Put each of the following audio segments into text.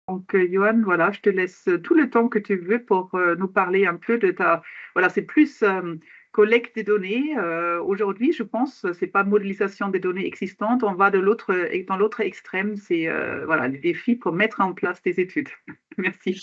Donc, Johan, voilà, je te laisse tout le temps que tu veux pour nous parler un peu de ta. Voilà, c'est plus collecte des données. Aujourd'hui, je pense, c'est pas modélisation des données existantes. On va dans l'autre extrême, c'est voilà, les défis pour mettre en place des études. Merci.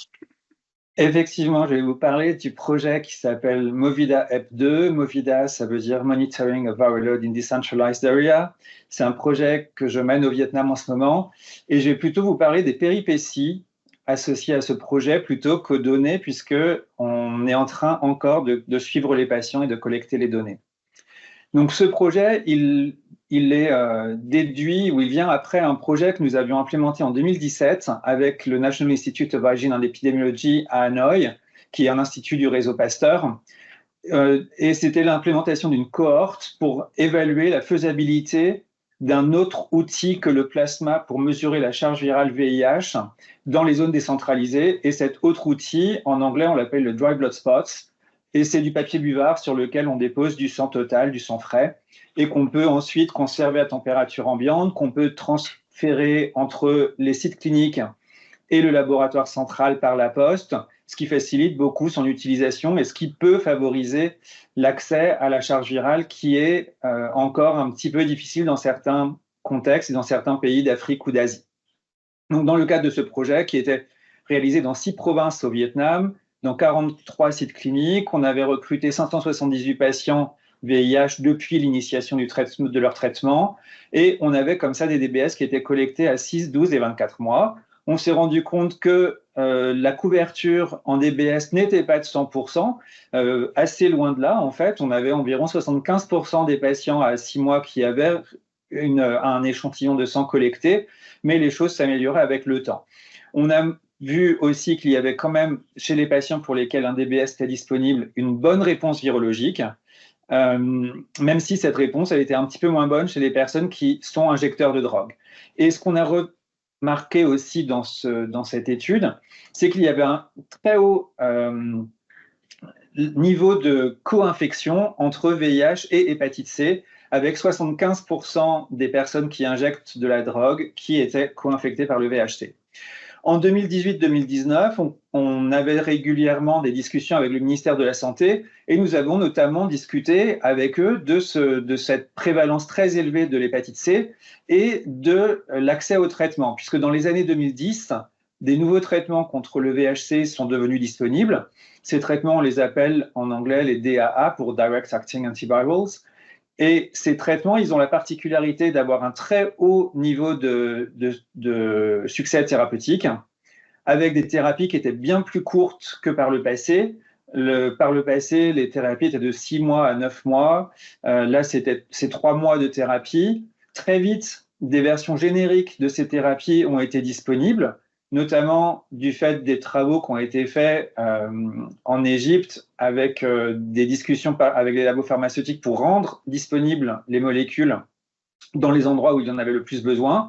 Effectivement, je vais vous parler du projet qui s'appelle Movida EP2. Movida, ça veut dire Monitoring of Our Load in Decentralized Area. C'est un projet que je mène au Vietnam en ce moment. Et je vais plutôt vous parler des péripéties associées à ce projet plutôt qu'aux données, puisque on est en train encore de suivre les patients et de collecter les données. Donc ce projet, il est déduit ou il vient après un projet que nous avions implémenté en 2017 avec le National Institute of Hygiene and Epidemiology à Hanoï, qui est un institut du réseau Pasteur. Et c'était l'implémentation d'une cohorte pour évaluer la faisabilité d'un autre outil que le plasma pour mesurer la charge virale VIH dans les zones décentralisées. Et cet autre outil, en anglais, on l'appelle le dry blood spots. Et c'est du papier buvard sur lequel on dépose du sang total, du sang frais, et qu'on peut ensuite conserver à température ambiante, qu'on peut transférer entre les sites cliniques et le laboratoire central par la poste, ce qui facilite beaucoup son utilisation et ce qui peut favoriser l'accès à la charge virale qui est encore un petit peu difficile dans certains contextes et dans certains pays d'Afrique ou d'Asie. Donc, dans le cadre de ce projet qui était réalisé dans 6 provinces au Vietnam, dans 43 sites cliniques, on avait recruté 578 patients VIH depuis l'initiation de leur traitement et on avait comme ça des DBS qui étaient collectés à 6, 12 et 24 mois. On s'est rendu compte que la couverture en DBS n'était pas de 100%, assez loin de là en fait. On avait environ 75% des patients à 6 mois qui avaient un échantillon de sang collecté, mais les choses s'amélioraient avec le temps. On a vu aussi qu'il y avait quand même chez les patients pour lesquels un DBS était disponible une bonne réponse virologique, même si cette réponse elle était un petit peu moins bonne chez les personnes qui sont injecteurs de drogue. Et ce qu'on a remarqué aussi dans cette étude, c'est qu'il y avait un très haut niveau de co-infection entre VIH et hépatite C, avec 75% des personnes qui injectent de la drogue qui étaient co-infectées par le VHC. En 2018-2019, on avait régulièrement des discussions avec le ministère de la Santé et nous avons notamment discuté avec eux de cette prévalence très élevée de l'hépatite C et de l'accès au traitement, puisque dans les années 2010, des nouveaux traitements contre le VHC sont devenus disponibles. Ces traitements, on les appelle en anglais les DAA pour Direct Acting Antivirals. Et ces traitements, ils ont la particularité d'avoir un très haut niveau de succès thérapeutique, avec des thérapies qui étaient bien plus courtes que par le passé. Par le passé, les thérapies étaient de 6 mois à 9 mois. Là, c'est 3 mois de thérapie. Très vite, des versions génériques de ces thérapies ont été disponibles, notamment du fait des travaux qui ont été faits en Égypte avec des discussions avec les labos pharmaceutiques pour rendre disponibles les molécules dans les endroits où il y en avait le plus besoin.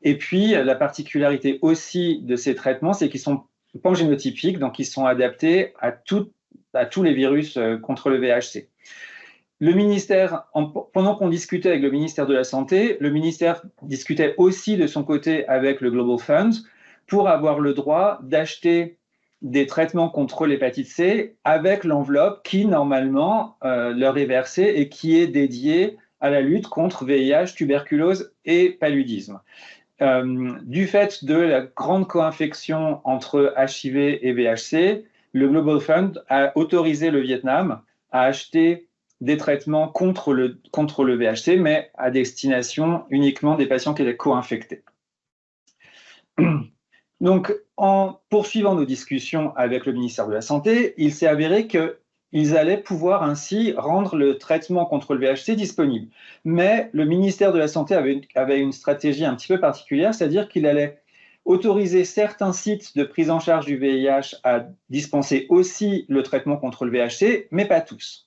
Et puis, la particularité aussi de ces traitements, c'est qu'ils sont pangénotypiques, donc ils sont adaptés à tous les virus contre le VHC. Le ministère, pendant qu'on discutait avec le ministère de la Santé, le ministère discutait aussi de son côté avec le Global Fund pour avoir le droit d'acheter des traitements contre l'hépatite C avec l'enveloppe qui, normalement, leur est versée et qui est dédiée à la lutte contre VIH, tuberculose et paludisme. Du fait de la grande co-infection entre HIV et VHC, le Global Fund a autorisé le Vietnam à acheter des traitements contre le VHC, mais à destination uniquement des patients qui étaient co-infectés. Donc, en poursuivant nos discussions avec le ministère de la Santé, il s'est avéré qu'ils allaient pouvoir ainsi rendre le traitement contre le VHC disponible. Mais le ministère de la Santé avait une stratégie un petit peu particulière, c'est-à-dire qu'il allait autoriser certains sites de prise en charge du VIH à dispenser aussi le traitement contre le VHC, mais pas tous.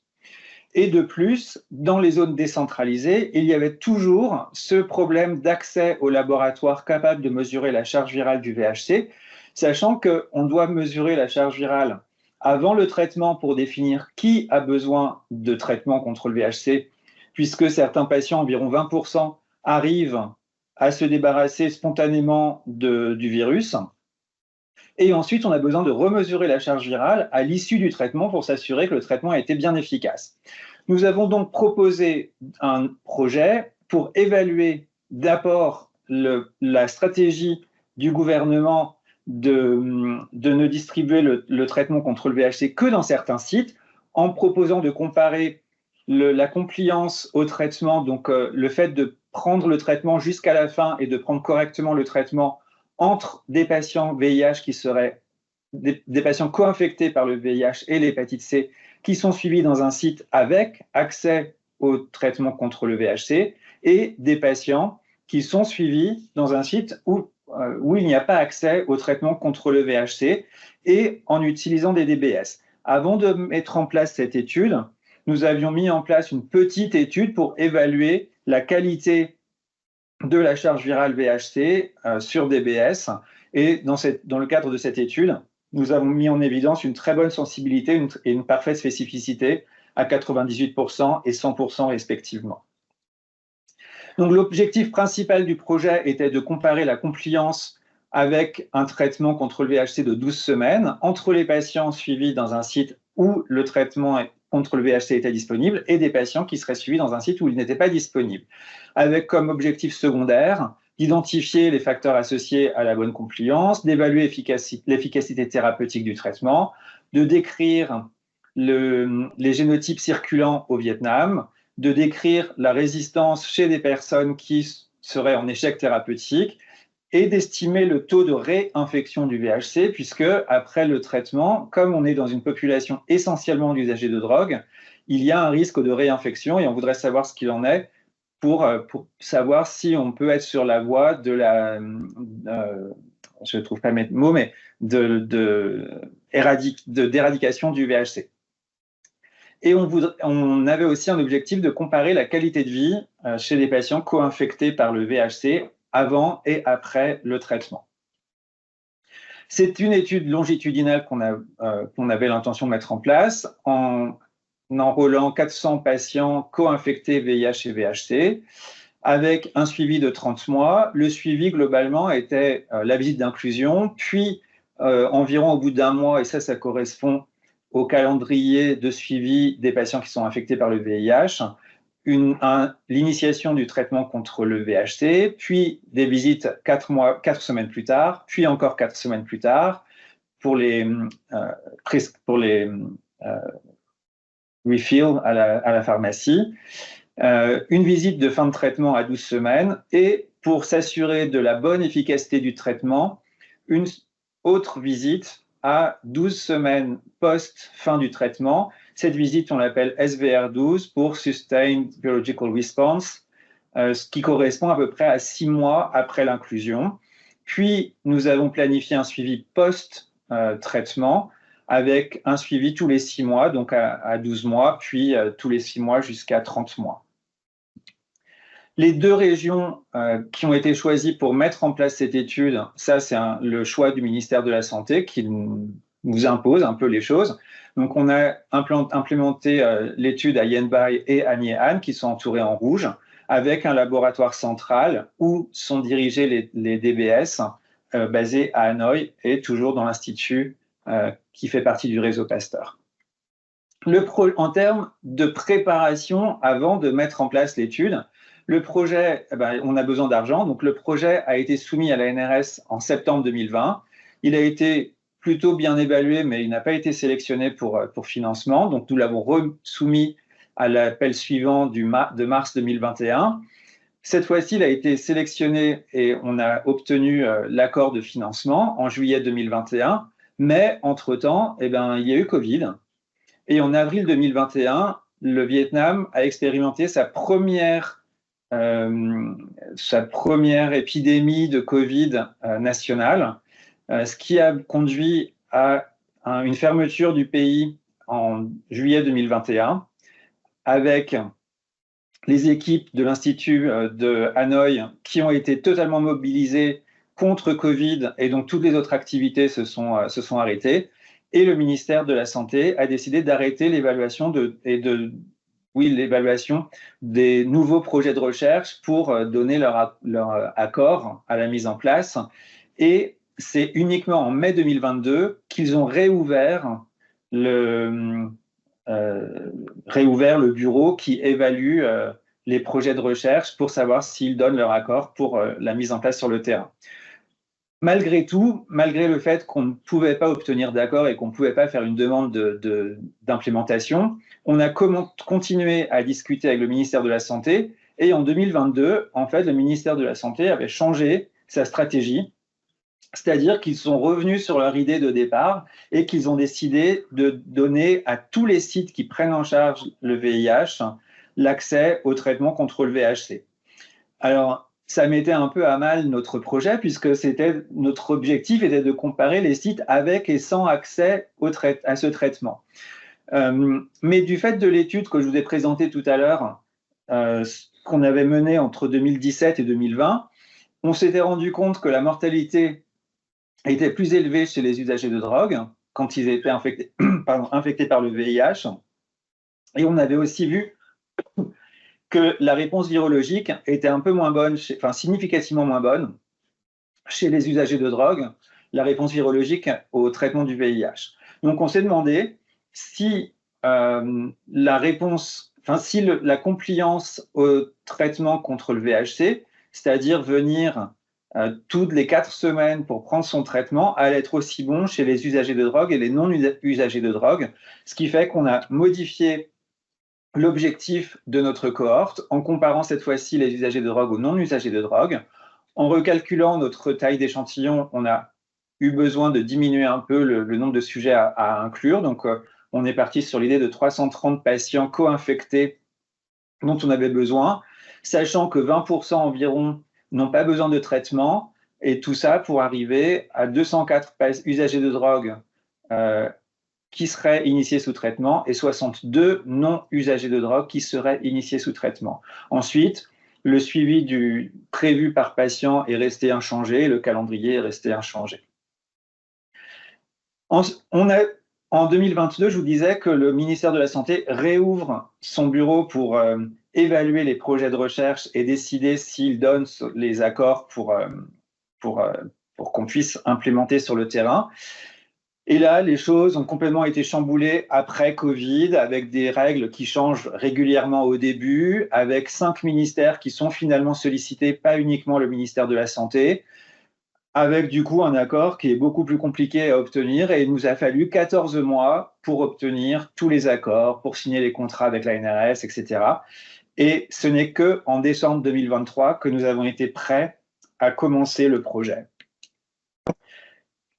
Et de plus, dans les zones décentralisées, il y avait toujours ce problème d'accès aux laboratoires capables de mesurer la charge virale du VHC, sachant qu'on doit mesurer la charge virale avant le traitement pour définir qui a besoin de traitement contre le VHC, puisque certains patients, environ 20%, arrivent à se débarrasser spontanément du virus. Et ensuite, on a besoin de remesurer la charge virale à l'issue du traitement pour s'assurer que le traitement a été bien efficace. Nous avons donc proposé un projet pour évaluer d'abord la stratégie du gouvernement de ne distribuer le traitement contre le VHC que dans certains sites, en proposant de comparer la compliance au traitement, donc le fait de prendre le traitement jusqu'à la fin et de prendre correctement le traitement entre des patients VIH qui seraient des patients co-infectés par le VIH et l'hépatite C qui sont suivis dans un site avec accès au traitement contre le VHC et des patients qui sont suivis dans un site où il n'y a pas accès au traitement contre le VHC et en utilisant des DBS. Avant de mettre en place cette étude, nous avions mis en place une petite étude pour évaluer la qualité de la charge virale VHC sur DBS. Et dans le cadre de cette étude, nous avons mis en évidence une très bonne sensibilité et une parfaite spécificité à 98% et 100% respectivement. Donc l'objectif principal du projet était de comparer la compliance avec un traitement contre le VHC de 12 semaines entre les patients suivis dans un site où le traitement contre le VHC était disponible et des patients qui seraient suivis dans un site où il n'était pas disponible, avec comme objectif secondaire d'identifier les facteurs associés à la bonne compliance, d'évaluer l'efficacité thérapeutique du traitement, de décrire les génotypes circulants au Vietnam, de décrire la résistance chez des personnes qui seraient en échec thérapeutique et d'estimer le taux de réinfection du VHC, puisque après le traitement, comme on est dans une population essentiellement d'usagers de drogue, il y a un risque de réinfection et on voudrait savoir ce qu'il en est pour savoir si on peut être sur la voie de la, je ne trouve pas mes mots, mais d'éradication du VHC. Et on avait aussi un objectif de comparer la qualité de vie chez les patients co-infectés par le VHC avant et après le traitement. C'est une étude longitudinale qu'on avait l'intention de mettre en place en enrôlant 400 patients co-infectés VIH et VHC avec un suivi de 30 mois. Le suivi, globalement, était la visite d'inclusion, puis environ au bout d'un mois, et ça correspond au calendrier de suivi des patients qui sont infectés par le VIH, l'initiation du traitement contre le VHC, puis des visites 4 semaines plus tard, puis encore 4 semaines plus tard pour les refills à la pharmacie, une visite de fin de traitement à 12 semaines et pour s'assurer de la bonne efficacité du traitement, une autre visite à 12 semaines post-fin du traitement. Cette visite, on l'appelle SVR12 pour Sustained Virological Response, ce qui correspond à peu près à 6 mois après l'inclusion. Puis, nous avons planifié un suivi post-traitement avec un suivi tous les 6 mois, donc à 12 mois, puis tous les 6 mois jusqu'à 30 mois. Les deux régions qui ont été choisies pour mettre en place cette étude, ça c'est le choix du ministère de la Santé qui nous impose un peu les choses. Donc on a implémenté l'étude à Yen Bai et à Nye An qui sont entourés en rouge, avec un laboratoire central où sont dirigés les DBS basés à Hanoï et toujours dans l'institut qui fait partie du réseau Pasteur. En termes de préparation avant de mettre en place l'étude, le projet, on a besoin d'argent, donc le projet a été soumis à la NRS en septembre 2020. Il a été plutôt bien évalué, mais il n'a pas été sélectionné pour financement, donc nous l'avons soumis à l'appel suivant de mars 2021. Cette fois-ci, il a été sélectionné et on a obtenu l'accord de financement en juillet 2021, mais entre-temps, il y a eu Covid. Et en avril 2021, le Vietnam a expérimenté sa première épidémie de Covid nationale, ce qui a conduit à une fermeture du pays en juillet 2021, avec les équipes de l'Institut de Hanoï qui ont été totalement mobilisées contre Covid, et donc toutes les autres activités se sont arrêtées. Et le ministère de la Santé a décidé d'arrêter l'évaluation des nouveaux projets de recherche pour donner leur accord à la mise en place. Et c'est uniquement en mai 2022 qu'ils ont réouvert le bureau qui évalue les projets de recherche pour savoir s'ils donnent leur accord pour la mise en place sur le terrain. Malgré tout, malgré le fait qu'on ne pouvait pas obtenir d'accord et qu'on ne pouvait pas faire une demande d'implémentation, on a continué à discuter avec le ministère de la Santé. Et en 2022, en fait, le ministère de la Santé avait changé sa stratégie, c'est-à-dire qu'ils sont revenus sur leur idée de départ et qu'ils ont décidé de donner à tous les sites qui prennent en charge le VIH l'accès au traitement contre le VHC. Alors, ça mettait un peu à mal notre projet puisque notre objectif était de comparer les sites avec et sans accès à ce traitement. Mais du fait de l'étude que je vous ai présentée tout à l'heure, qu'on avait menée entre 2017 et 2020, on s'était rendu compte que la mortalité était plus élevée chez les usagers de drogue quand ils étaient infectés par le VIH. Et on avait aussi vu que la réponse virologique était un peu moins bonne, significativement moins bonne chez les usagers de drogue, la réponse virologique au traitement du VIH. Donc on s'est demandé si la compliance au traitement contre le VHC, c'est-à-dire venir toutes les 4 semaines pour prendre son traitement, allait être aussi bon chez les usagers de drogue et les non-usagers de drogue, ce qui fait qu'on a modifié l'objectif de notre cohorte en comparant cette fois-ci les usagers de drogue aux non-usagers de drogue. En recalculant notre taille d'échantillon, on a eu besoin de diminuer un peu le nombre de sujets à inclure. Donc, on est parti sur l'idée de 330 patients co-infectés dont on avait besoin, sachant que 20% environ n'ont pas besoin de traitement, et tout ça pour arriver à 204 usagers de drogue qui seraient initiés sous traitement et 62 non-usagers de drogue qui seraient initiés sous traitement. Ensuite, le suivi prévu par patient est resté inchangé, le calendrier est resté inchangé. En 2022, je vous disais que le ministère de la Santé réouvre son bureau pour évaluer les projets de recherche et décider s'il donne les accords pour qu'on puisse implémenter sur le terrain. Et là, les choses ont complètement été chamboulées après Covid, avec des règles qui changent régulièrement au début, avec 5 ministères qui sont finalement sollicités, pas uniquement le ministère de la Santé, avec du coup un accord qui est beaucoup plus compliqué à obtenir. Et il nous a fallu 14 mois pour obtenir tous les accords, pour signer les contrats avec la NRS, etc. Et ce n'est qu'en décembre 2023 que nous avons été prêts à commencer le projet.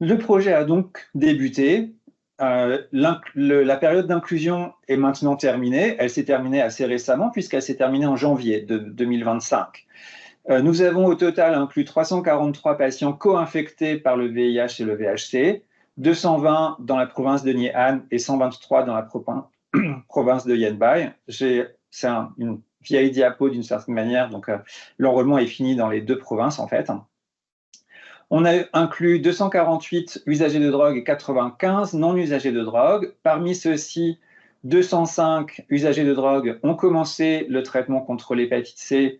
Le projet a donc débuté. La période d'inclusion est maintenant terminée. Elle s'est terminée assez récemment puisqu'elle s'est terminée en janvier 2025. Nous avons au total inclus 343 patients co-infectés par le VIH et le VHC, 220 dans la province de Nye An et 123 dans la province de Yên Bai. C'est une vieille diapo d'une certaine manière, donc l'enrôlement est fini dans les 2 provinces en fait. On a inclus 248 usagers de drogue et 95 non-usagers de drogue. Parmi ceux-ci, 205 usagers de drogue ont commencé le traitement contre l'hépatite C.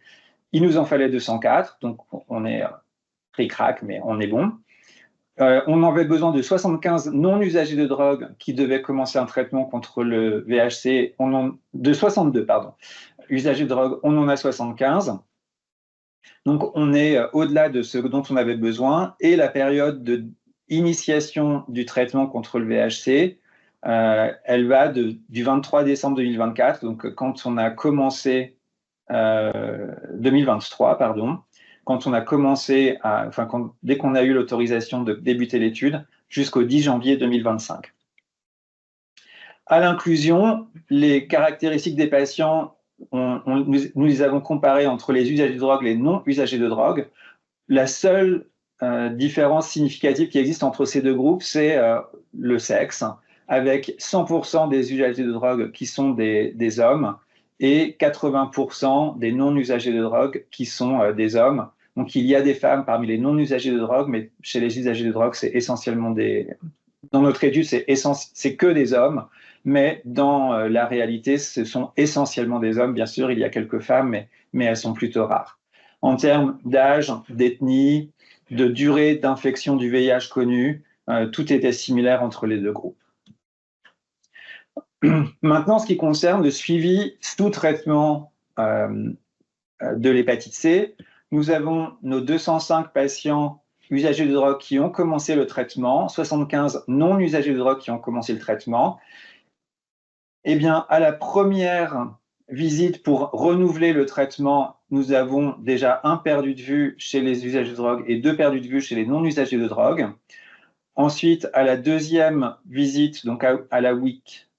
Il nous en fallait 204, donc on est ric-rac, mais on est bon. On avait besoin de 75 non-usagers de drogue qui devaient commencer un traitement contre le VHC. De 62, pardon. Usagers de drogue, on en a 75. Donc, on est au-delà de ce dont on avait besoin et la période d'initiation du traitement contre le VHC, elle va du 23 décembre 2024, donc quand on a commencé 2023, pardon, quand on a commencé, dès qu'on a eu l'autorisation de débuter l'étude, jusqu'au 10 janvier 2025. À l'inclusion, les caractéristiques des patients, nous les avons comparées entre les usagers de drogue et les non-usagers de drogue. La seule différence significative qui existe entre ces 2 groupes, c'est le sexe, avec 100% des usagers de drogue qui sont des hommes et 80% des non-usagers de drogue qui sont des hommes. Donc il y a des femmes parmi les non-usagers de drogue, mais chez les usagers de drogue, c'est essentiellement dans notre étude, c'est que des hommes, mais dans la réalité, ce sont essentiellement des hommes. Bien sûr, il y a quelques femmes, mais elles sont plutôt rares. En termes d'âge, d'ethnie, de durée d'infection du VIH connue, tout était similaire entre les deux groupes. Maintenant, ce qui concerne le suivi sous traitement de l'hépatite C, nous avons nos 205 patients usagers de drogue qui ont commencé le traitement, 75 non usagers de drogue qui ont commencé le traitement. Eh bien, à la première visite pour renouveler le traitement, nous avons déjà un perdu de vue chez les usagers de drogue et 2 perdus de vue chez les non usagers de drogue. Ensuite, à la deuxième visite, donc à la week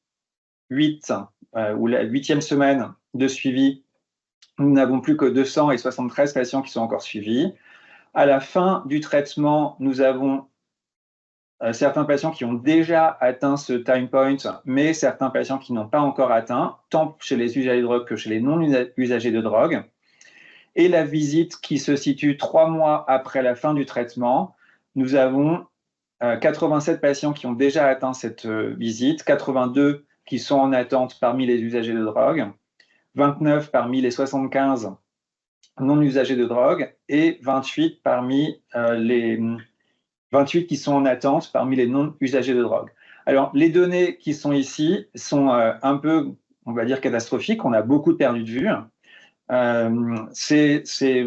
8 ou la 8e semaine de suivi, nous n'avons plus que 273 patients qui sont encore suivis. À la fin du traitement, nous avons certains patients qui ont déjà atteint ce time point, mais certains patients qui n'ont pas encore atteint, tant chez les usagers de drogue que chez les non usagers de drogue. Et la visite qui se situe 3 mois après la fin du traitement, nous avons 87 patients qui ont déjà atteint cette visite, 82 qui sont en attente parmi les usagers de drogue, 29 parmi les 75 non usagers de drogue et 28 parmi les 28 qui sont en attente parmi les non usagers de drogue. Alors, les données qui sont ici sont un peu, on va dire, catastrophiques. On a beaucoup de perdus de vue. C'est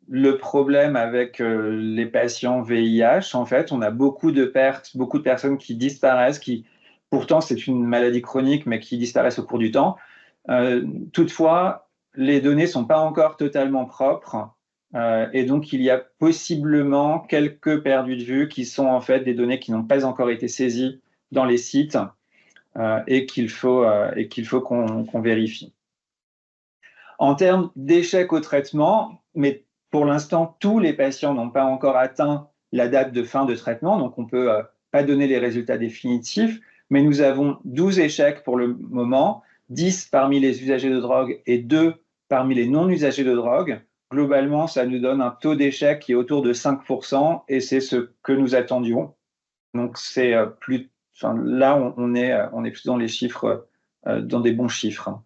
le problème avec les patients VIH. En fait, on a beaucoup de pertes, beaucoup de personnes qui disparaissent, qui pourtant c'est une maladie chronique, mais qui disparaissent au cours du temps. Toutefois, les données ne sont pas encore totalement propres. Et donc, il y a possiblement quelques perdus de vue qui sont en fait des données qui n'ont pas encore été saisies dans les sites et qu'il faut qu'on vérifie. En termes d'échec au traitement, mais pour l'instant, tous les patients n'ont pas encore atteint la date de fin de traitement, donc on ne peut pas donner les résultats définitifs, mais nous avons 12 échecs pour le moment, 10 parmi les usagers de drogue et 2 parmi les non usagers de drogue. Globalement, ça nous donne un taux d'échec qui est autour de 5%, et c'est ce que nous attendions. Donc, c'est plus, enfin, là, on est plus dans les chiffres, dans des bons chiffres.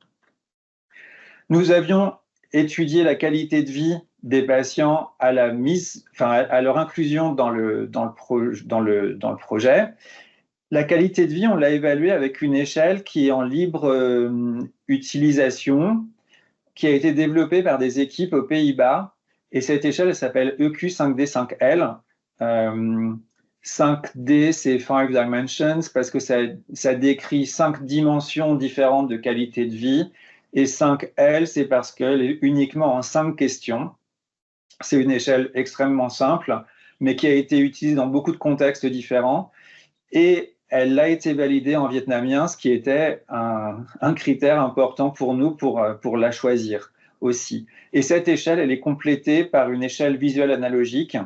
Nous avions étudié la qualité de vie des patients à la mise, enfin, à leur inclusion dans le projet. La qualité de vie, on l'a évaluée avec une échelle qui est en libre utilisation, qui a été développée par des équipes aux Pays-Bas. Et cette échelle, elle s'appelle EQ5D5L. 5D, c'est 5 dimensions, parce que ça décrit 5 dimensions différentes de qualité de vie. Et 5L, c'est parce qu'elle est uniquement en 5 questions. C'est une échelle extrêmement simple, mais qui a été utilisée dans beaucoup de contextes différents. Et elle a été validée en vietnamien, ce qui était un critère important pour nous pour la choisir aussi. Et cette échelle, elle est complétée par une échelle visuelle analogique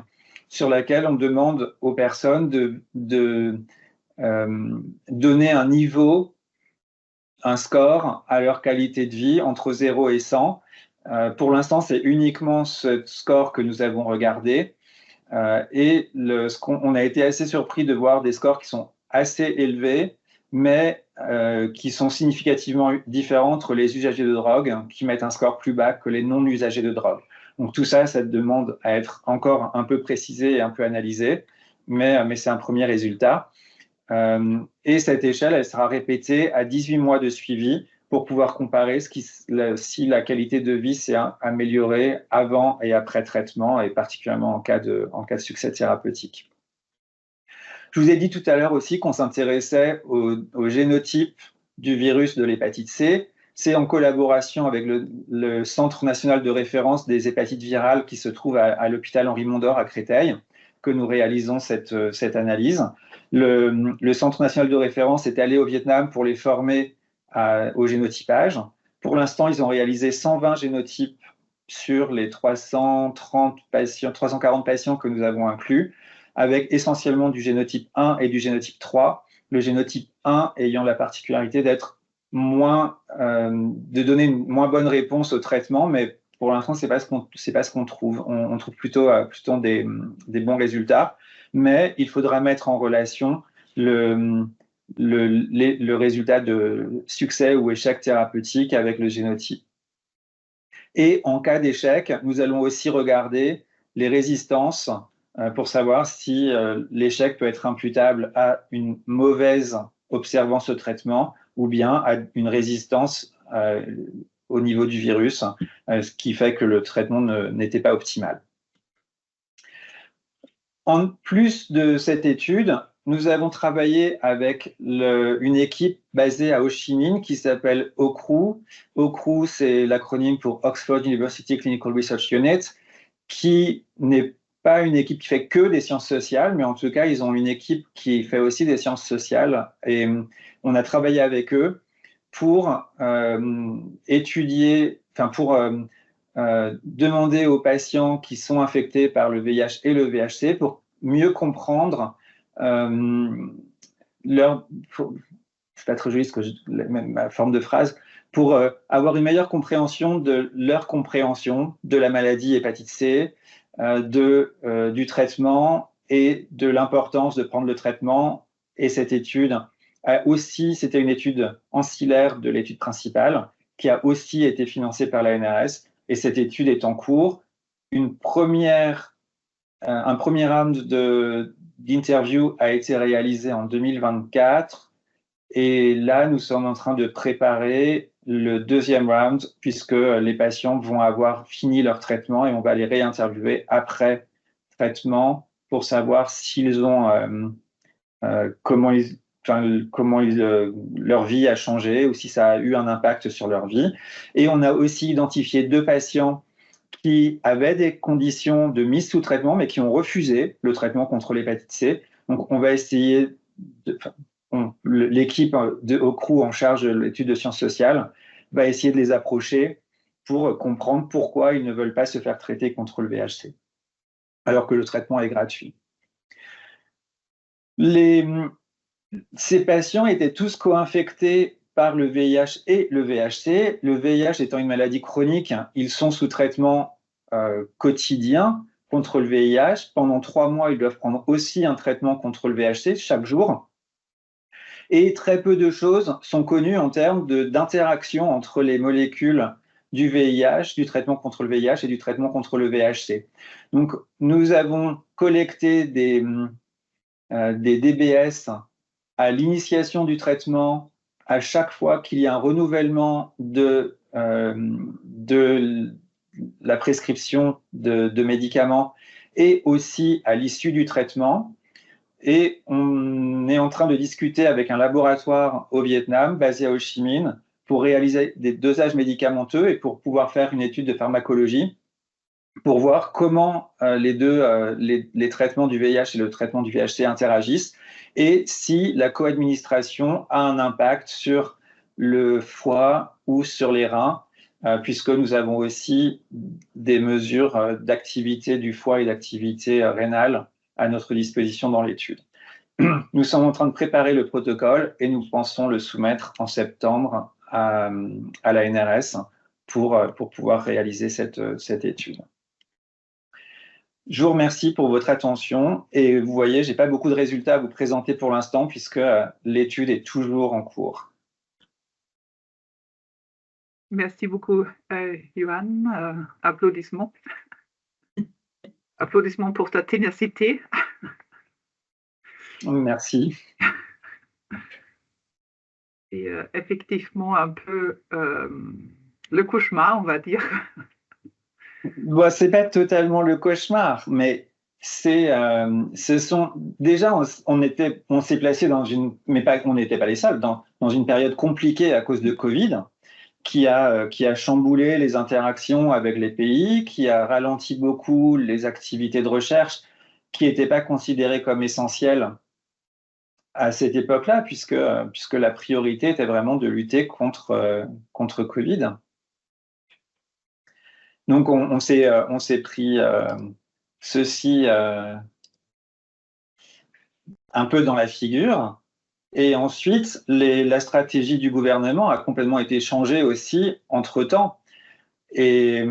sur laquelle on demande aux personnes de donner un niveau, un score à leur qualité de vie entre 0 et 100. Pour l'instant, c'est uniquement ce score que nous avons regardé. Et on a été assez surpris de voir des scores qui sont assez élevés, mais qui sont significativement différents entre les usagers de drogue, qui mettent un score plus bas que les non-usagers de drogue. Donc tout ça, ça demande à être encore un peu précisé et un peu analysé, mais c'est un premier résultat. Et cette échelle, elle sera répétée à 18 mois de suivi pour pouvoir comparer si la qualité de vie s'est améliorée avant et après traitement, et particulièrement en cas de succès thérapeutique. Je vous ai dit tout à l'heure aussi qu'on s'intéressait au génotype du virus de l'hépatite C. C'est en collaboration avec le Centre national de référence des hépatites virales qui se trouve à l'hôpital Henri Mondor à Créteil que nous réalisons cette analyse. Le Centre national de référence est allé au Vietnam pour les former au génotypage. Pour l'instant, ils ont réalisé 120 génotypes sur les 340 patients que nous avons inclus, avec essentiellement du génotype 1 et du génotype 3. Le génotype 1 ayant la particularité de donner une moins bonne réponse au traitement, mais pour l'instant, c'est pas ce qu'on trouve. On trouve plutôt des bons résultats, mais il faudra mettre en relation le résultat de succès ou échec thérapeutique avec le génotype. Et en cas d'échec, nous allons aussi regarder les résistances pour savoir si l'échec peut être imputable à une mauvaise observance au traitement ou bien à une résistance au niveau du virus, ce qui fait que le traitement n'était pas optimal. En plus de cette étude, nous avons travaillé avec une équipe basée à Ho Chi Minh qui s'appelle OCRU. OCRU, c'est l'acronyme pour Oxford University Clinical Research Unit, qui n'est pas une équipe qui fait que des sciences sociales, mais en tout cas, ils ont une équipe qui fait aussi des sciences sociales. Et on a travaillé avec eux pour étudier, enfin pour demander aux patients qui sont infectés par le VIH et le VHC pour mieux comprendre leur, c'est pas trop joli ma forme de phrase, pour avoir une meilleure compréhension de leur compréhension de la maladie hépatite C, du traitement et de l'importance de prendre le traitement. Et cette étude aussi, c'était une étude ancillaire de l'étude principale qui a aussi été financée par la NRS. Et cette étude est en cours. Un premier round d'interview a été réalisé en 2024. Et là, nous sommes en train de préparer le deuxième round puisque les patients vont avoir fini leur traitement et on va les réinterviewer après traitement pour savoir s'ils ont leur vie a changé ou si ça a eu un impact sur leur vie. Et on a aussi identifié 2 patients qui avaient des conditions de mise sous traitement, mais qui ont refusé le traitement contre l'hépatite C. Donc, on va essayer, l'équipe de OCRU en charge de l'étude de sciences sociales va essayer de les approcher pour comprendre pourquoi ils ne veulent pas se faire traiter contre le VHC, alors que le traitement est gratuit. Ces patients étaient tous co-infectés par le VIH et le VHC. Le VIH étant une maladie chronique, ils sont sous traitement quotidien contre le VIH. Pendant 3 mois, ils doivent prendre aussi un traitement contre le VHC chaque jour. Et très peu de choses sont connues en termes d'interaction entre les molécules du VIH, du traitement contre le VIH et du traitement contre le VHC. Donc, nous avons collecté des DBS à l'initiation du traitement, à chaque fois qu'il y a un renouvellement de la prescription de médicaments et aussi à l'issue du traitement. Et on est en train de discuter avec un laboratoire au Vietnam, basé à Ho Chi Minh, pour réaliser des dosages médicamenteux et pour pouvoir faire une étude de pharmacologie pour voir comment les traitements du VIH et le traitement du VHC interagissent et si la coadministration a un impact sur le foie ou sur les reins, puisque nous avons aussi des mesures d'activité du foie et d'activité rénale à notre disposition dans l'étude. Nous sommes en train de préparer le protocole et nous pensons le soumettre en septembre à la NRS pour pouvoir réaliser cette étude. Je vous remercie pour votre attention et vous voyez, je n'ai pas beaucoup de résultats à vous présenter pour l'instant puisque l'étude est toujours en cours. Merci beaucoup, Johan. Applaudissements. Applaudissements pour ta ténacité. Merci. Et effectivement, un peu le cauchemar, on va dire. Bon, c'est pas totalement le cauchemar, mais déjà on s'est placé dans une, mais pas, on n'était pas les seuls, dans une période compliquée à cause de Covid, qui a chamboulé les interactions avec les pays, qui a ralenti beaucoup les activités de recherche, qui n'étaient pas considérées comme essentielles à cette époque-là, puisque la priorité était vraiment de lutter contre Covid. Donc, on s'est pris ceci un peu dans la figure. Et ensuite, la stratégie du gouvernement a complètement été changée aussi entre-temps. Et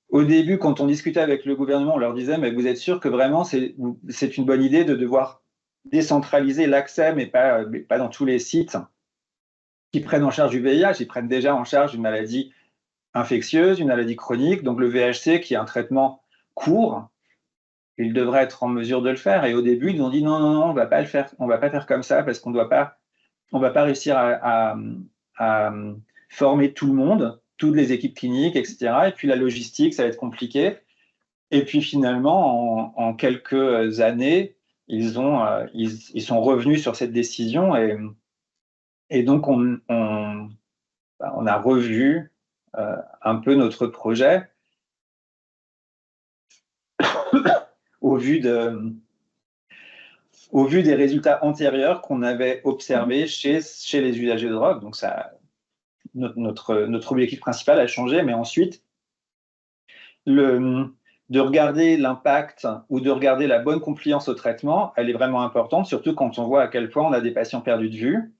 au début, quand on discutait avec le gouvernement, on leur disait « mais vous êtes sûr que vraiment c'est une bonne idée de devoir décentraliser l'accès, mais pas dans tous les sites qui prennent en charge du VIH, ils prennent déjà en charge une maladie infectieuse, une maladie chronique, donc le VHC qui est un traitement court ils devraient être en mesure de le faire. Et au début, ils ont dit non, non, non, on va pas le faire, on va pas faire comme ça parce qu'on va pas réussir à former tout le monde, toutes les équipes cliniques, etc. Et puis la logistique, ça va être compliqué. Et puis finalement, en quelques années, ils sont revenus sur cette décision et donc on a revu un peu notre projet au vu des résultats antérieurs qu'on avait observés chez les usagers de drogue. Donc notre objectif principal a changé, mais ensuite, de regarder l'impact ou de regarder la bonne compliance au traitement, elle est vraiment importante, surtout quand on voit à quel point on a des patients perdus de vue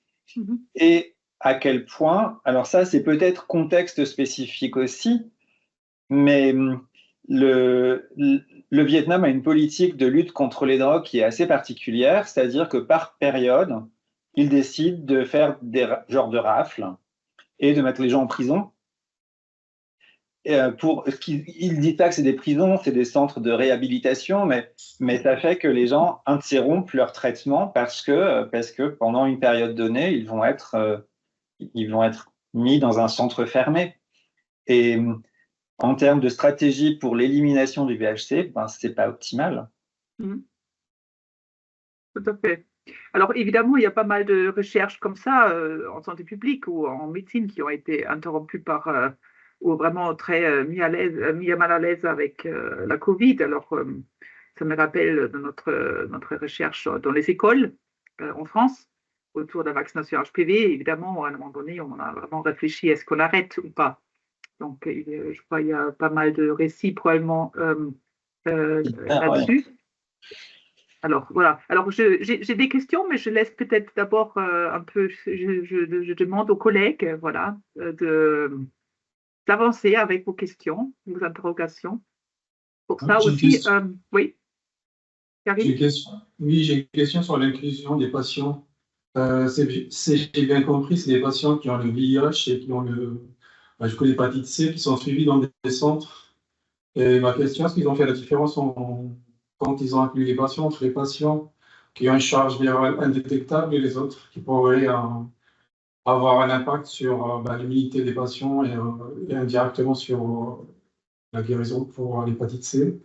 et à quel point, alors ça c'est peut-être contexte spécifique aussi, mais le Vietnam a une politique de lutte contre les drogues qui est assez particulière, c'est-à-dire que par période, ils décident de faire des genres de rafles et de mettre les gens en prison. Il dit pas que c'est des prisons, c'est des centres de réhabilitation, mais ça fait que les gens interrompent leur traitement parce que pendant une période donnée, ils vont être mis dans un centre fermé. Et en termes de stratégie pour l'élimination du VHC, ben, c'est pas optimal. Tout à fait. Alors évidemment, il y a pas mal de recherches comme ça en santé publique ou en médecine qui ont été interrompues ou vraiment très mis à mal à l'aise avec la Covid. Alors ça me rappelle de notre recherche dans les écoles en France autour de la vaccination HPV. Évidemment, à un moment donné, on a vraiment réfléchi est-ce qu'on arrête ou pas. Donc je crois qu'il y a pas mal de récits probablement là-dessus. Alors, voilà. Alors, j'ai des questions, mais je laisse peut-être d'abord un peu, je demande aux collègues, voilà, d'avancer avec vos questions, vos interrogations. Pour ça aussi, oui, Karine? Oui, j'ai une question sur l'inclusion des patients. J'ai bien compris, c'est des patients qui ont le VIH et qui ont l'hépatite C, qui sont suivis dans des centres. Et ma question, est-ce qu'ils ont fait la différence quand ils ont inclus les patients entre les patients qui ont une charge virale indétectable et les autres qui pourraient avoir un impact sur l'immunité des patients et indirectement sur la guérison pour l'hépatite C.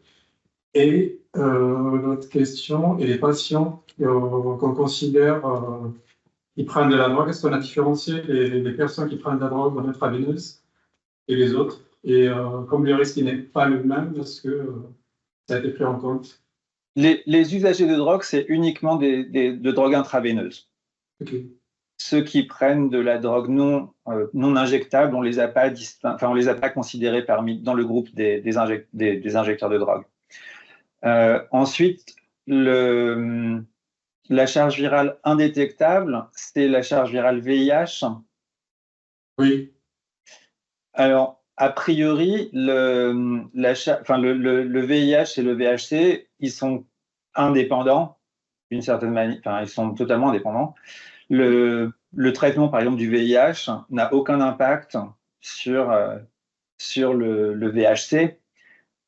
Et l'autre question, et les patients qu'on considère qui prennent de la drogue, est-ce qu'on a différencié les personnes qui prennent de la drogue en intraveineuse et les autres? Et comme le risque n'est pas le même, est-ce que ça a été pris en compte? Les usagers de drogue, c'est uniquement de drogue intraveineuse. Okay. Ceux qui prennent de la drogue non injectable, on les a pas considérés dans le groupe des injecteurs de drogue. Ensuite, la charge virale indétectable, c'est la charge virale VIH. Oui. Alors, a priori, le VIH et le VHC, ils sont indépendants d'une certaine manière. Enfin, ils sont totalement indépendants. Le traitement, par exemple, du VIH n'a aucun impact sur le VHC.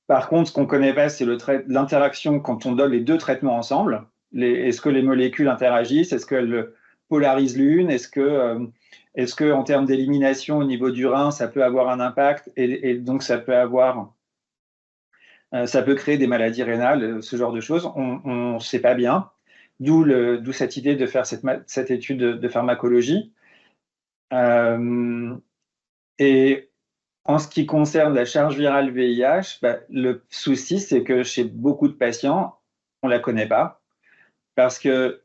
Par contre, ce qu'on ne connaît pas, c'est l'interaction quand on donne les deux traitements ensemble. Est-ce que les molécules interagissent? Est-ce qu'elles polarisent l'une? Est-ce que, en termes d'élimination au niveau du rein, ça peut avoir un impact et donc ça peut créer des maladies rénales, ce genre de choses. On ne sait pas bien. D'où cette idée de faire cette étude de pharmacologie. Et en ce qui concerne la charge virale VIH, le souci, c'est que chez beaucoup de patients, on ne la connaît pas parce que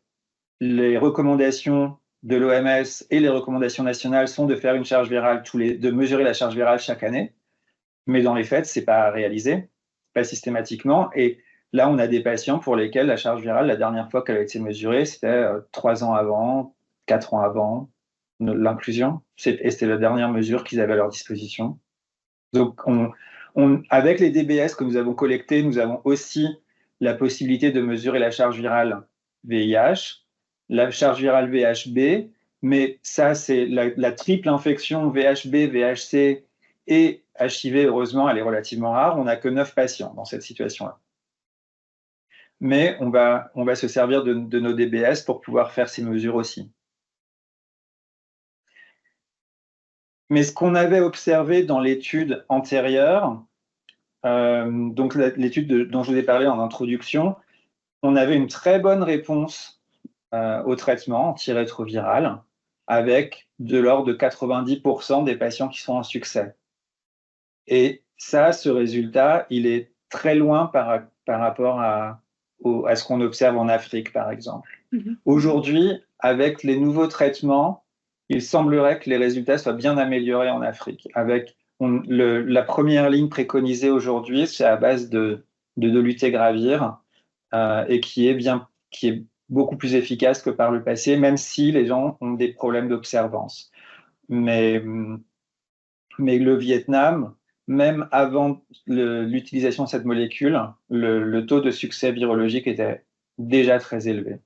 les recommandations de l'OMS et les recommandations nationales sont de faire une charge virale de mesurer la charge virale chaque année. Mais dans les faits, ce n'est pas réalisé, pas systématiquement. Et là, on a des patients pour lesquels la charge virale, la dernière fois qu'elle a été mesurée, c'était 3 ans avant, 4 ans avant l'inclusion. Et c'était la dernière mesure qu'ils avaient à leur disposition. Donc, avec les DBS que nous avons collectés, nous avons aussi la possibilité de mesurer la charge virale VIH, la charge virale VHB, mais ça, c'est la triple infection VHB, VHC et HIV, heureusement, elle est relativement rare. On n'a que 9 patients dans cette situation-là. mais on va se servir de nos DBS pour pouvoir faire ces mesures aussi. Mais ce qu'on avait observé dans l'étude antérieure, donc l'étude dont je vous ai parlé en introduction, on avait une très bonne réponse au traitement antirétroviral, avec de l'ordre de 90% des patients qui sont en succès. Et ça, ce résultat, il est très loin par rapport à ce qu'on observe en Afrique, par exemple. Aujourd'hui, avec les nouveaux traitements, il semblerait que les résultats soient bien améliorés en Afrique. La première ligne préconisée aujourd'hui, c'est à base de dolutegravir et qui est beaucoup plus efficace que par le passé, même si les gens ont des problèmes d'observance. Mais le Vietnam, même avant l'utilisation de cette molécule, le taux de succès virologique était déjà très élevé.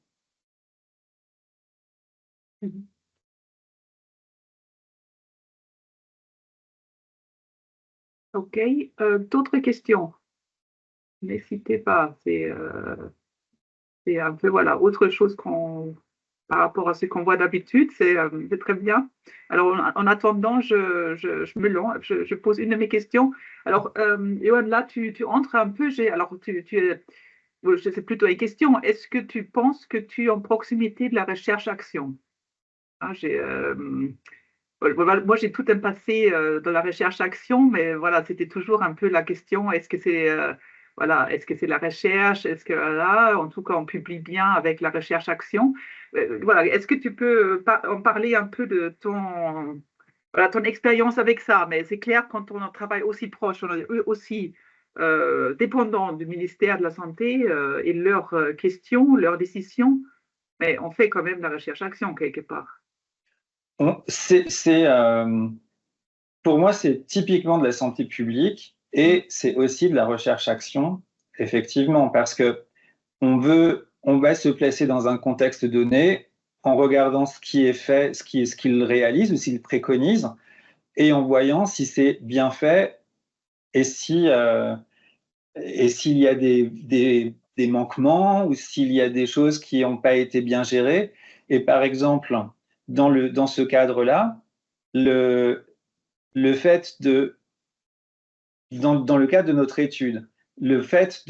OK. D'autres questions? N'hésitez pas. C'est un peu, voilà, autre chose par rapport à ce qu'on voit d'habitude, c'est très bien. Alors, en attendant, je pose une de mes questions. Alors, Johan, là, tu entres un peu, c'est plutôt une question. Est-ce que tu penses que tu es en proximité de la recherche-action? Hein, moi, j'ai tout un passé dans la recherche-action, mais voilà, c'était toujours un peu la question, est-ce que c'est est-ce que c'est la recherche? Est-ce que là, en tout cas, on publie bien avec la recherche-action? Voilà, est-ce que tu peux en parler un peu de ton expérience avec ça? Mais c'est clair, quand on travaille aussi proche, on est aussi dépendant du ministère de la Santé et leurs questions, leurs décisions, mais on fait quand même la recherche-action quelque part. Pour moi, c'est typiquement de la santé publique et c'est aussi de la recherche-action, effectivement, parce que on va se placer dans un contexte donné en regardant ce qui est fait, ce qu'il réalise ou s'il préconise, et en voyant si c'est bien fait et s'il y a des manquements ou s'il y a des choses qui n'ont pas été bien gérées. Et par exemple, dans ce cadre-là, le fait dans le cadre de notre étude, le fait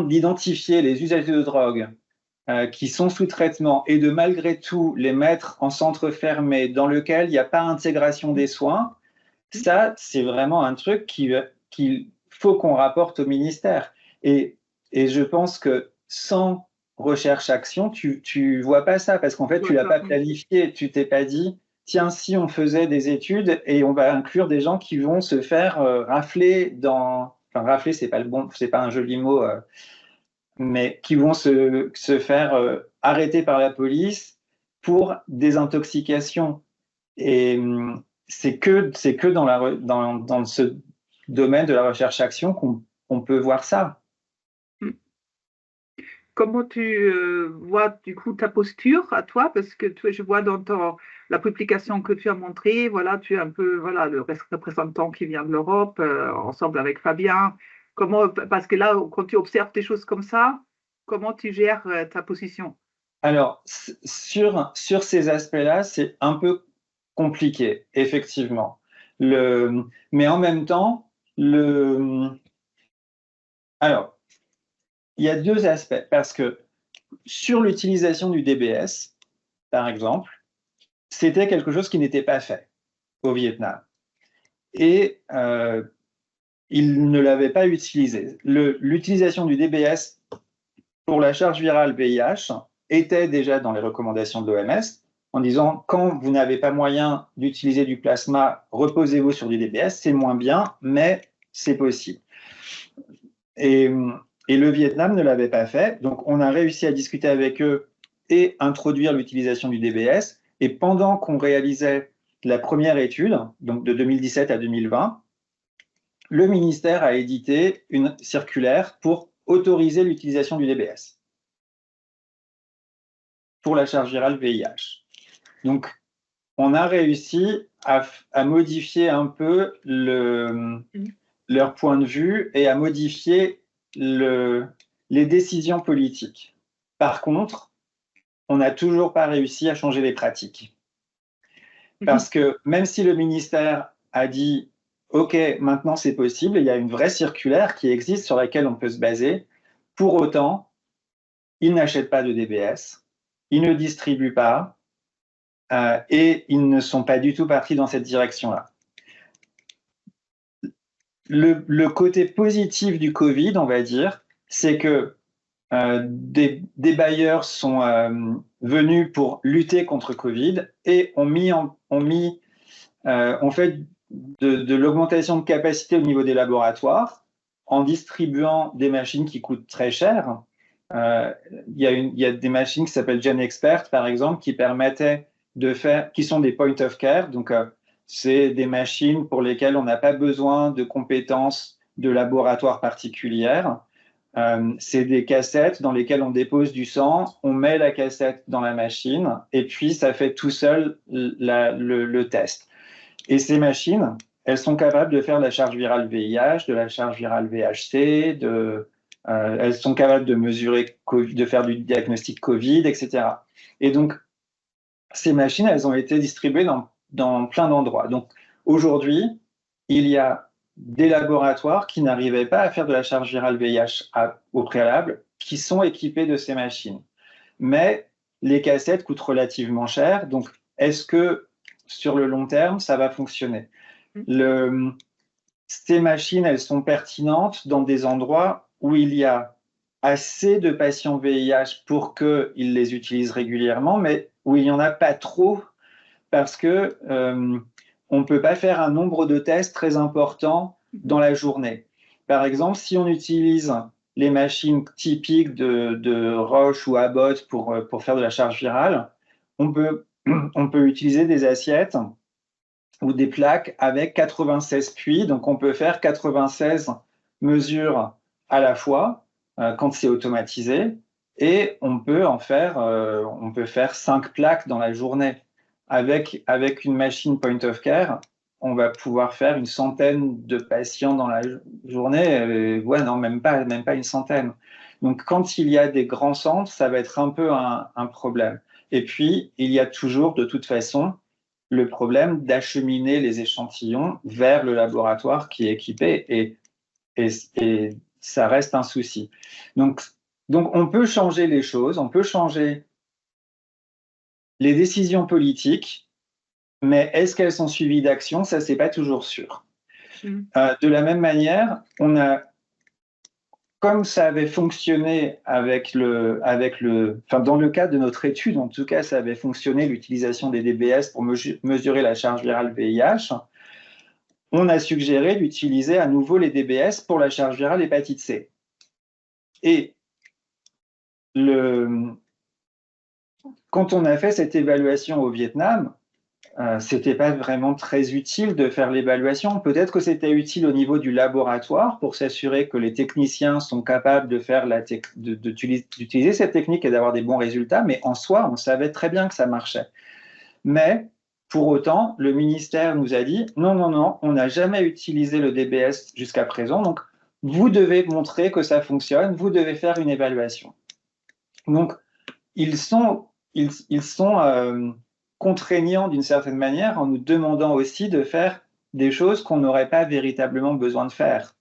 d'identifier les usagers de drogue qui sont sous traitement et de malgré tout les mettre en centre fermé dans lequel il n'y a pas intégration des soins, ça, c'est vraiment un truc qu'il faut qu'on rapporte au ministère. Et je pense que sans recherche-action, tu vois pas ça, parce qu'en fait, tu l'as pas planifié, tu t'es pas dit, tiens, si on faisait des études et on va inclure des gens qui vont se faire rafler enfin, rafler, c'est pas un joli mot, mais qui vont se faire arrêter par la police pour désintoxication. Et c'est que dans ce domaine de la recherche-action qu'on peut voir ça. Comment tu vois du coup ta posture à toi? Parce que je vois dans la publication que tu as montrée, voilà, tu es un peu le représentant qui vient de l'Europe, ensemble avec Fabien. Parce que là, quand tu observes des choses comme ça, comment tu gères ta position? Alors, sur ces aspects-là, c'est un peu compliqué, effectivement. Mais en même temps, alors, il y a deux aspects, parce que sur l'utilisation du DBS, par exemple, c'était quelque chose qui n'était pas fait au Vietnam. Et ils ne l'avaient pas utilisé. L'utilisation du DBS pour la charge virale VIH était déjà dans les recommandations de l'OMS en disant quand vous n'avez pas moyen d'utiliser du plasma, reposez-vous sur du DBS, c'est moins bien, mais c'est possible. Et le Vietnam ne l'avait pas fait, donc on a réussi à discuter avec eux et introduire l'utilisation du DBS. Et pendant qu'on réalisait la première étude, donc de 2017 à 2020, le ministère a édité une circulaire pour autoriser l'utilisation du DBS pour la charge virale VIH. Donc, on a réussi à modifier un peu leur point de vue et à modifier les décisions politiques. Par contre, on n'a toujours pas réussi à changer les pratiques. Parce que même si le ministère a dit « Ok, maintenant c'est possible », il y a une vraie circulaire qui existe sur laquelle on peut se baser, pour autant, ils n'achètent pas de DBS, ils ne distribuent pas, et ils ne sont pas du tout partis dans cette direction-là. Le côté positif du Covid, on va dire, c'est que des bailleurs sont venus pour lutter contre Covid et ont fait de l'augmentation de capacité au niveau des laboratoires en distribuant des machines qui coûtent très cher. Il y a des machines qui s'appellent GenExpert, par exemple, qui permettaient qui sont des point of care. Donc, c'est des machines pour lesquelles on n'a pas besoin de compétences de laboratoire particulières. C'est des cassettes dans lesquelles on dépose du sang, on met la cassette dans la machine et puis ça fait tout seul le test. Et ces machines, elles sont capables de faire de la charge virale VIH, de la charge virale VHC, elles sont capables de mesurer, de faire du diagnostic Covid, etc. Et donc, ces machines, elles ont été distribuées dans plein d'endroits. Donc, aujourd'hui, il y a des laboratoires qui n'arrivaient pas à faire de la charge virale VIH au préalable, qui sont équipés de ces machines. Mais les cassettes coûtent relativement cher, donc est-ce que sur le long terme, ça va fonctionner? Ces machines, elles sont pertinentes dans des endroits où il y a assez de patients VIH pour qu'ils les utilisent régulièrement, mais où il n'y en a pas trop parce que on ne peut pas faire un nombre de tests très important dans la journée. Par exemple, si on utilise les machines typiques de Roche ou Abbott pour faire de la charge virale, on peut utiliser des assiettes ou des plaques avec 96 puits. Donc, on peut faire 96 mesures à la fois quand c'est automatisé. Et on peut faire 5 plaques dans la journée. Avec une machine point of care, on va pouvoir faire une centaine de patients dans la journée. Ouais, non, même pas une centaine. Donc, quand il y a des grands centres, ça va être un peu un problème. Et puis, il y a toujours, de toute façon, le problème d'acheminer les échantillons vers le laboratoire qui est équipé. Et ça reste un souci. Donc, on peut changer les choses, on peut changer les décisions politiques, mais est-ce qu'elles sont suivies d'action? Ça, c'est pas toujours sûr. De la même manière, comme ça avait fonctionné dans le cadre de notre étude, en tout cas, ça avait fonctionné l'utilisation des DBS pour mesurer la charge virale VIH, on a suggéré d'utiliser à nouveau les DBS pour la charge virale hépatite C. Et quand on a fait cette évaluation au Vietnam, c'était pas vraiment très utile de faire l'évaluation. Peut-être que c'était utile au niveau du laboratoire pour s'assurer que les techniciens sont capables d'utiliser cette technique et d'avoir des bons résultats, mais en soi, on savait très bien que ça marchait. Mais pour autant, le ministère nous a dit non, on n'a jamais utilisé le DBS jusqu'à présent, donc vous devez montrer que ça fonctionne, vous devez faire une évaluation. Donc, ils sont contraignants d'une certaine manière en nous demandant aussi de faire des choses qu'on n'aurait pas véritablement besoin de faire.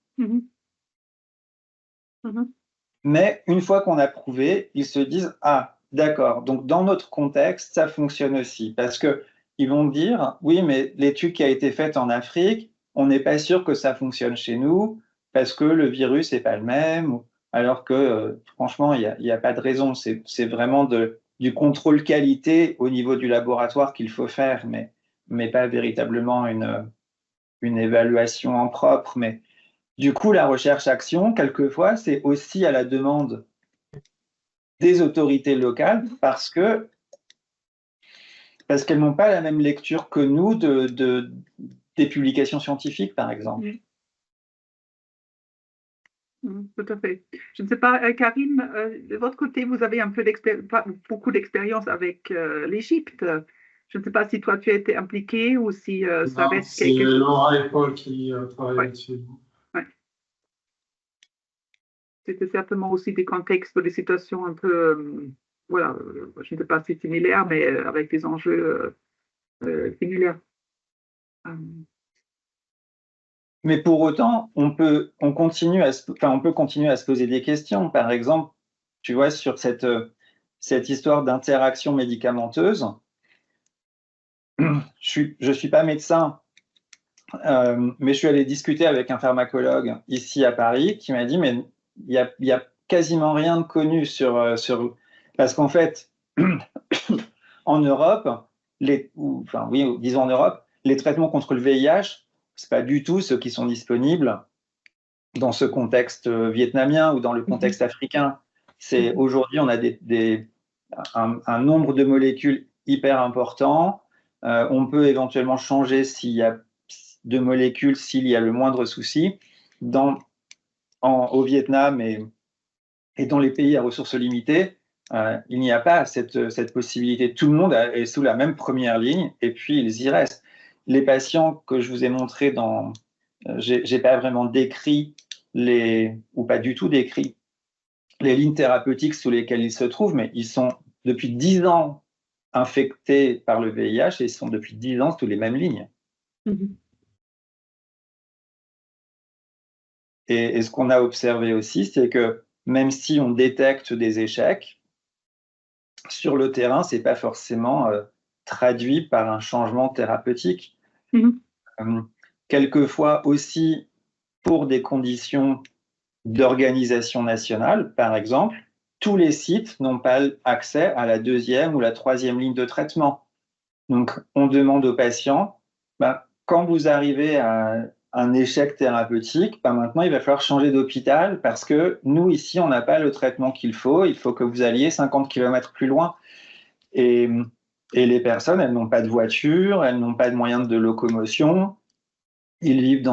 Mais une fois qu'on a prouvé, ils se disent « Ah, d'accord, donc dans notre contexte, ça fonctionne aussi. » Parce qu'ils vont dire « Oui, mais l'étude qui a été faite en Afrique, on n'est pas sûr que ça fonctionne chez nous parce que le virus n'est pas le même. » Alors que franchement, il n'y a pas de raison. C'est vraiment du contrôle qualité au niveau du laboratoire qu'il faut faire, mais pas véritablement une évaluation en propre. Mais du coup, la recherche-action, quelquefois, c'est aussi à la demande des autorités locales parce qu'elles n'ont pas la même lecture que nous des publications scientifiques, par exemple. Tout à fait. Je ne sais pas, Karine, de votre côté, vous avez un peu beaucoup d'expérience avec l'Égypte. Je ne sais pas si toi, tu as été impliqué ou si ça reste quelque chose. C'est Laura et Paul qui travaillent là-dessus. c'était certainement aussi des contextes, des situations un peu, voilà, je ne sais pas si similaires, mais avec des enjeux similaires. Euh, Mais pour autant, on peut continuer à se poser des questions. Par exemple, tu vois, sur cette histoire d'interaction médicamenteuse, je suis pas médecin, mais je suis allé discuter avec un pharmacologue ici à Paris qui m'a dit, mais il y a quasiment rien de connu parce qu'en fait, en Europe, disons en Europe, les traitements contre le VIH, c'est pas du tout ceux qui sont disponibles dans ce contexte vietnamien ou dans le contexte africain. Aujourd'hui, on a un nombre de molécules hyper important. On peut éventuellement changer s'il y a de molécules, s'il y a le moindre souci. Au Vietnam et dans les pays à ressources limitées, il n'y a pas cette possibilité. Tout le monde est sous la même première ligne et puis ils y restent. Les patients que je vous ai montrés j'ai pas vraiment décrit ou pas du tout décrit les lignes thérapeutiques sous lesquelles ils se trouvent, mais ils sont depuis 10 ans infectés par le VIH et ils sont depuis 10 ans sous les mêmes lignes. Et ce qu'on a observé aussi, c'est que même si on détecte des échecs, sur le terrain, ce n'est pas forcément traduit par un changement thérapeutique. Quelquefois aussi, pour des conditions d'organisation nationale, par exemple, tous les sites n'ont pas accès à la deuxième ou la troisième ligne de traitement. Donc, on demande aux patients, quand vous arrivez à un échec thérapeutique, maintenant, il va falloir changer d'hôpital parce que nous, ici, on n'a pas le traitement qu'il faut que vous alliez 50 km plus loin. Et les personnes, elles n'ont pas de voiture, elles n'ont pas de moyens de locomotion, ils vivent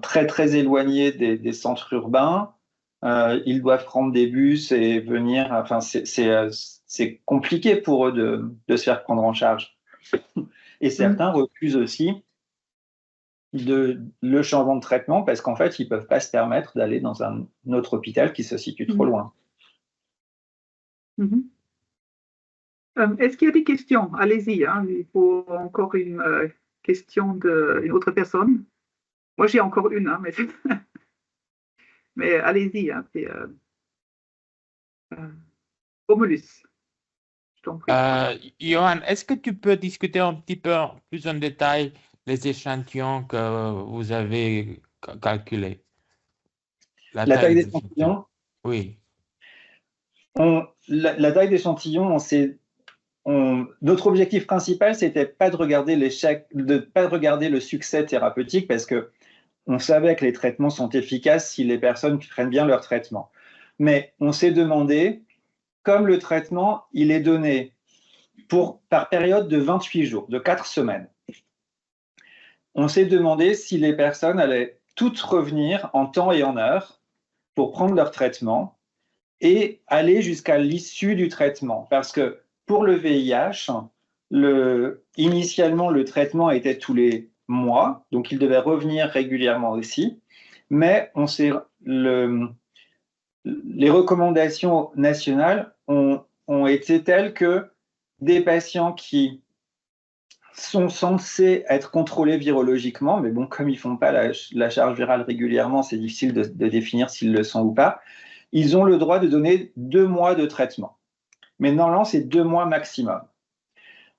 très, très éloignés des centres urbains, ils doivent prendre des bus et venir, c'est compliqué pour eux de se faire prendre en charge. Et certains refusent aussi le changement de traitement parce qu'en fait, ils ne peuvent pas se permettre d'aller dans un autre hôpital qui se situe trop loin. Est-ce qu'il y a des questions? Allez-y, hein, il faut encore une question d'une autre personne. Moi, j'ai encore une, hein, mais allez-y, hein, c'est Romulus. Je t'en prie. Johan, est-ce que tu peux discuter un petit peu plus en détail les échantillons que vous avez calculés? La taille d'échantillon? Oui. La taille d'échantillon, notre objectif principal, c'était pas de regarder le succès thérapeutique parce que on savait que les traitements sont efficaces si les personnes prennent bien leur traitement. Mais on s'est demandé, comme le traitement, il est donné par période de 28 jours, de 4 semaines, on s'est demandé si les personnes allaient toutes revenir en temps et en heure pour prendre leur traitement et aller jusqu'à l'issue du traitement. Parce que pour le VIH, initialement, le traitement était tous les mois, donc il devait revenir régulièrement aussi, mais les recommandations nationales ont été telles que des patients qui sont censés être contrôlés virologiquement, mais bon, comme ils ne font pas la charge virale régulièrement, c'est difficile de définir s'ils le sont ou pas, ils ont le droit de donner 2 mois de traitement. Mais normalement, c'est 2 mois maximum.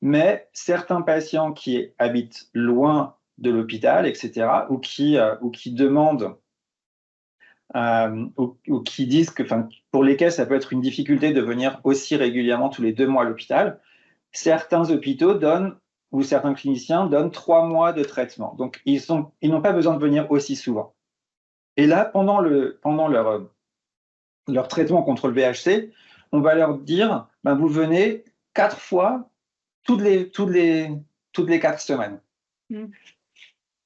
Mais certains patients qui habitent loin de l'hôpital, etc., ou qui demandent, ou qui disent pour lesquels ça peut être une difficulté de venir aussi régulièrement tous les 2 mois à l'hôpital, certains hôpitaux ou certains cliniciens donnent 3 mois de traitement. Donc, ils n'ont pas besoin de venir aussi souvent. Et là, pendant leur traitement contre le VHC, on va leur dire, vous venez 4 fois toutes les 4 semaines.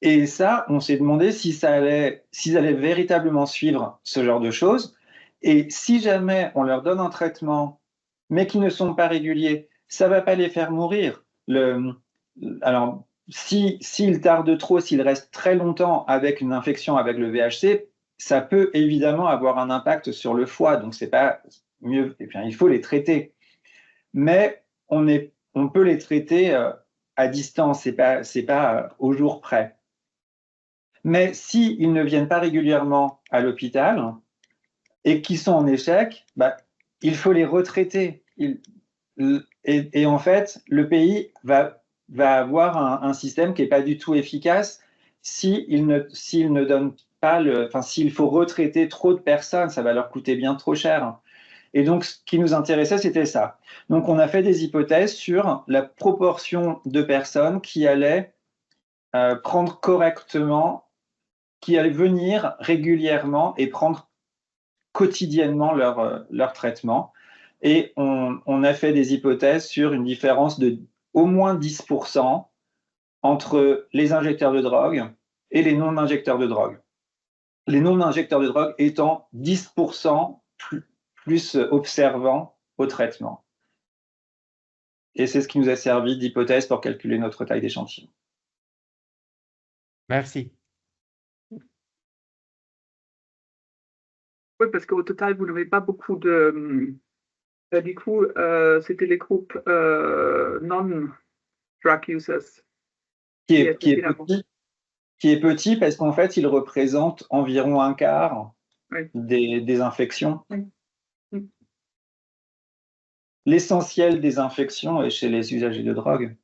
Et ça, on s'est demandé s'ils allaient véritablement suivre ce genre de choses. Et si jamais on leur donne un traitement, mais qui ne sont pas réguliers, ça ne va pas les faire mourir. Alors, s'ils tardent trop, s'ils restent très longtemps avec une infection avec le VHC, ça peut évidemment avoir un impact sur le foie, donc c'est pas mieux, et bien, il faut les traiter. Mais on peut les traiter à distance, c'est pas au jour près. Mais s'ils ne viennent pas régulièrement à l'hôpital et qu'ils sont en échec, bah, il faut les retraiter. Et en fait, le pays va avoir un système qui n'est pas du tout efficace s'il ne donne pas s'il faut retraiter trop de personnes, ça va leur coûter bien trop cher. Et donc, ce qui nous intéressait, c'était ça. Donc, on a fait des hypothèses sur la proportion de personnes qui allaient prendre correctement, qui allaient venir régulièrement et prendre quotidiennement leur traitement. Et on a fait des hypothèses sur une différence de au moins 10% entre les injecteurs de drogue et les non-injecteurs de drogue. Les non-injecteurs de drogue étant 10% plus observants au traitement. Et c'est ce qui nous a servi d'hypothèse pour calculer notre taille d'échantillon. Merci. Oui, parce qu'au total, vous n'avez pas beaucoup de... du coup, c'était les groupes non-drug users. Qui est petit parce qu'en fait, il représente environ un quart des infections. Oui. L'essentiel des infections est chez les usagers de drogue.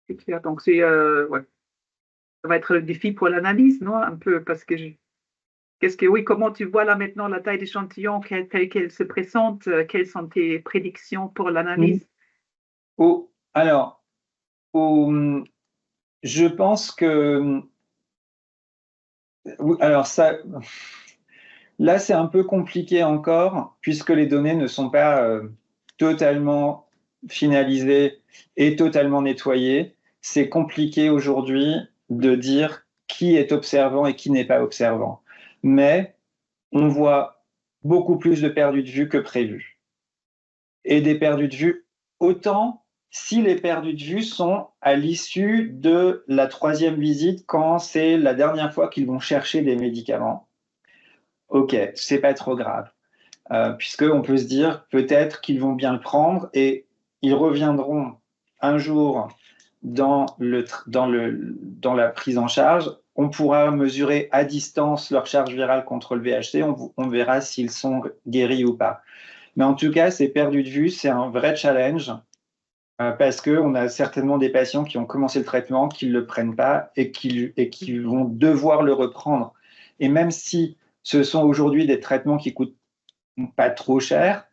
C'est clair. Donc, ça va être le défi pour l'analyse, non? Un peu, parce que comment tu vois là maintenant la taille d'échantillon, telle qu'elle se présente, quelles sont tes prédictions pour l'analyse? Je pense que alors ça, là c'est un peu compliqué encore puisque les données ne sont pas totalement finalisées et totalement nettoyées. C'est compliqué aujourd'hui de dire qui est observant et qui n'est pas observant. Mais on voit beaucoup plus de perdus de vue que prévu. Et des perdus de vue autant si les perdus de vue sont à l'issue de la 3e visite, quand c'est la dernière fois qu'ils vont chercher des médicaments. Ok, c'est pas trop grave, puisqu'on peut se dire peut-être qu'ils vont bien le prendre et ils reviendront un jour dans la prise en charge. On pourra mesurer à distance leur charge virale contre le VHC, on verra s'ils sont guéris ou pas. Mais en tout cas, ces perdus de vue, c'est un vrai challenge. Parce qu'on a certainement des patients qui ont commencé le traitement, qui ne le prennent pas et qui vont devoir le reprendre. Et même si ce sont aujourd'hui des traitements qui ne coûtent pas trop cher,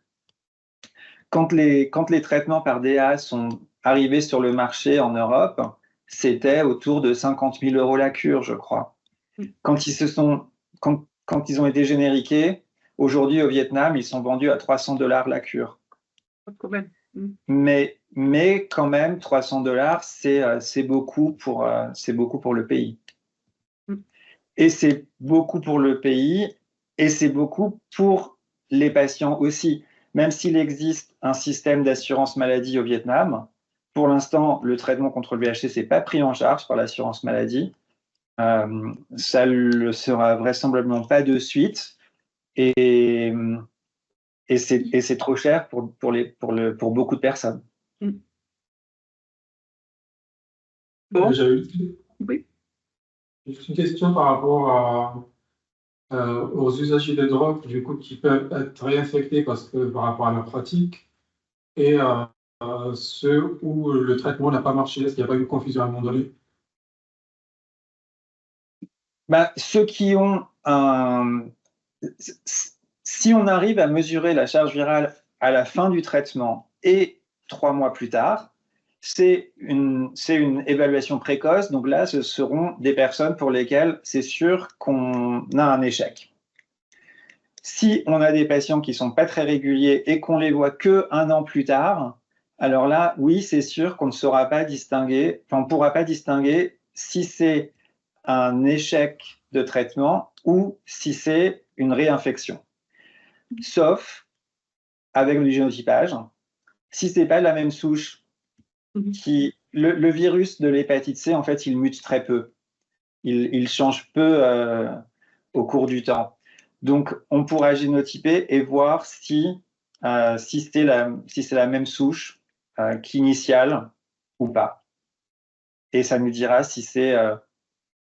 quand les traitements par DA sont arrivés sur le marché en Europe, c'était autour de 50 000 € la cure, je crois. Quand ils ont été génériqués, aujourd'hui au Vietnam, ils sont vendus à 300 $ la cure. Mais quand même, 300 $, c'est beaucoup pour le pays. Et c'est beaucoup pour le pays et c'est beaucoup pour les patients aussi. Même s'il existe un système d'assurance maladie au Vietnam, pour l'instant, le traitement contre le VHC n'est pas pris en charge par l'assurance maladie. Ça ne le sera vraisemblablement pas de suite. Et c'est trop cher pour beaucoup de personnes. Bon. Oui. Juste une question par rapport aux usagers de drogue, du coup, qui peuvent être réinfectés par rapport à la pratique, et ceux où le traitement n'a pas marché. Est-ce qu'il n'y a pas eu de confusion à un moment donné? Ceux qui ont si on arrive à mesurer la charge virale à la fin du traitement et 3 mois plus tard, c'est une évaluation précoce. Donc là, ce seront des personnes pour lesquelles c'est sûr qu'on a un échec. Si on a des patients qui ne sont pas très réguliers et qu'on les voit qu'1 an plus tard, alors là, oui, c'est sûr qu'on ne saura pas distinguer, on ne pourra pas distinguer si c'est un échec de traitement ou si c'est une réinfection. Sauf avec le génotypage, si ce n'est pas la même souche, le virus de l'hépatite C, en fait, il mute très peu. il change peu au cours du temps. Donc, on pourra génotyper et voir si c'est la même souche qu'initiale ou pas. Et ça nous dira si c'est...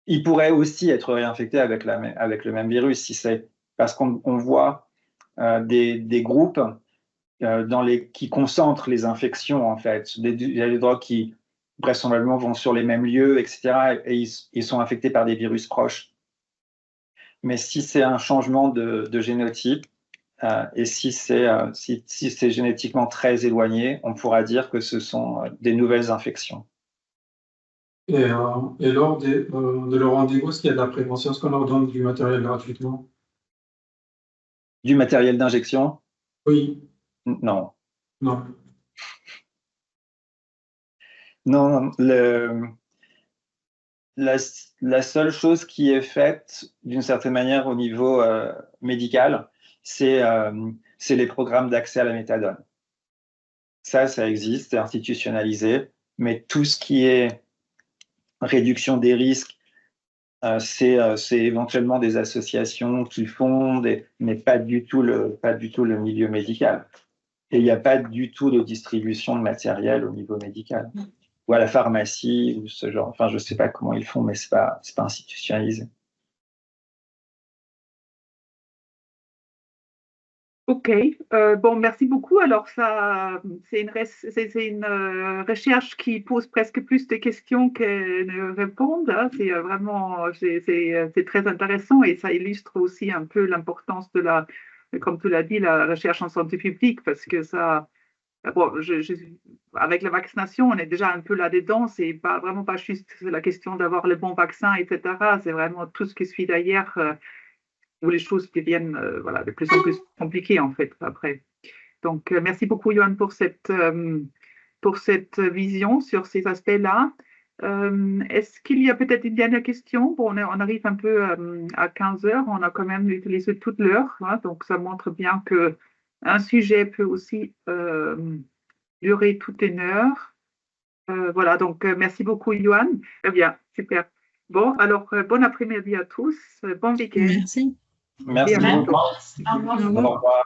il pourrait aussi être réinfecté avec le même virus, si c'est parce qu'on voit des groupes qui concentrent les infections, en fait. Il y a des drogues qui, vraisemblablement, vont sur les mêmes lieux, etc. Et ils sont infectés par des virus proches. Mais si c'est un changement de génotype, et si c'est génétiquement très éloigné, on pourra dire que ce sont des nouvelles infections. Et lors de leur rendez-vous, est-ce qu'il y a de la prévention? Est-ce qu'on leur donne du matériel gratuitement? Du matériel d'injection? Oui, Non. non. Non, la seule chose qui est faite d'une certaine manière au niveau médical, c'est les programmes d'accès à la méthadone. Ça existe, c'est institutionnalisé, mais tout ce qui est réduction des risques, c'est éventuellement des associations qui font, mais pas du tout le milieu médical. Et il n'y a pas du tout de distribution de matériel au niveau médical. Ou à la pharmacie, ou ce genre. Enfin, je ne sais pas comment ils font, mais ce n'est pas institutionnalisé. Ok, bon, merci beaucoup. Alors, ça, c'est une recherche qui pose presque plus de questions qu'elle ne répond, hein. C'est vraiment, c'est très intéressant et ça illustre aussi un peu l'importance de comme tu l'as dit, la recherche en santé publique, parce que ça, bon, avec la vaccination, on est déjà un peu là-dedans. C'est vraiment pas juste la question d'avoir le bon vaccin, etc. C'est vraiment tout ce qui suit derrière. Où les choses deviennent voilà, de plus en plus compliquées en fait après. Donc merci beaucoup Johan pour cette vision sur ces aspects-là. Est-ce qu'il y a peut-être une dernière question? Bon, on arrive un peu à 15 heures, on a quand même utilisé toute l'heure, hein, donc ça montre bien qu'un sujet peut aussi durer toute une heure. Voilà, donc merci beaucoup Johan. Très bien, super. Bon, alors bon après-midi à tous, bon week-end. Merci. Merci beaucoup. Au revoir. Au revoir.